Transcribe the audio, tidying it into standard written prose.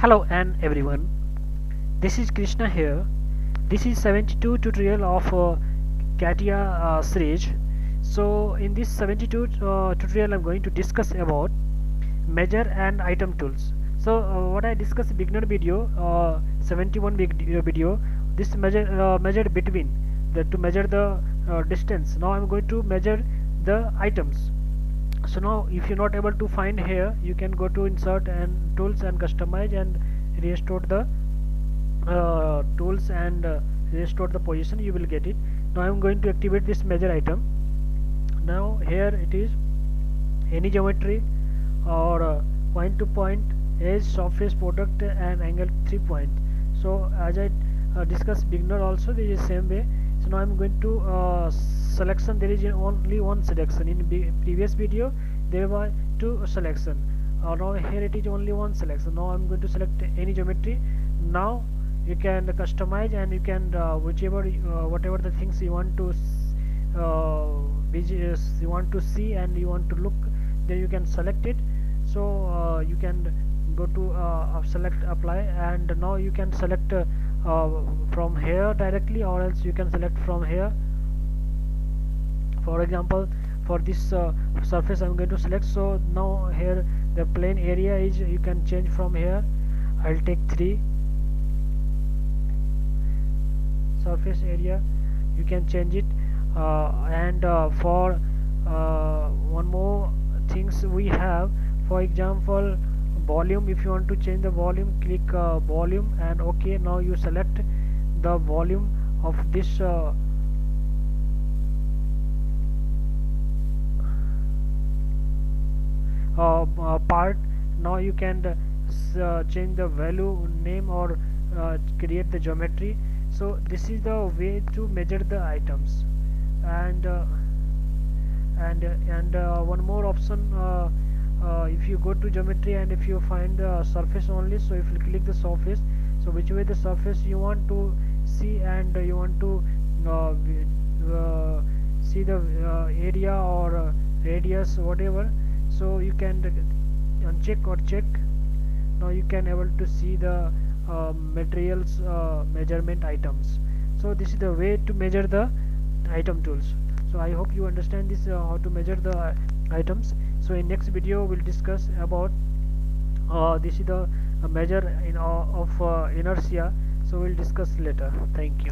Hello and everyone, this is Krishna here. This is 72 tutorial of CATIA series. So in this 72 tutorial I'm going to discuss about measure and item tools. So what I discussed beginner video 71 video, this measured between to measure the distance. Now I'm going to measure the items. So now if you're not able to find here, you can go to insert and tools and customize and restore the tools and restore the position. You will get it. Now I'm going to activate this measure item. Now here it is, any geometry or point to point, edge, surface, product and angle 3 point. So as I discussed beginner also, there is same way. So now I'm going to selection. There is only one selection. In previous video there were two selection. Now here it is only one selection. Now I'm going to select any geometry. Now you can customize and you can whichever whatever the things you want to you want to see and you want to look, then you can select it. So you can go to select apply, and now you can select from here directly, or else you can select from here. For example, for this surface I'm going to select. So now here the plane area is, you can change from here. I'll take 3. Surface area you can change it, and for one more things we have. For example, volume. If you want to change the volume, click volume and OK. Now you select the volume of this part. Now you can change the value, name, or create the geometry. So this is the way to measure the items. And one more option, if you go to geometry and if you find the surface only, so if you click the surface, so which way the surface you want to see, and you want to see the area or radius, whatever, so you can uncheck or check. Now you can able to see the materials measurement items. So this is the way to measure the item tools. So I hope you understand this, how to measure the items. So in next video we'll discuss about this is the measure of inertia. So we'll discuss later. Thank you.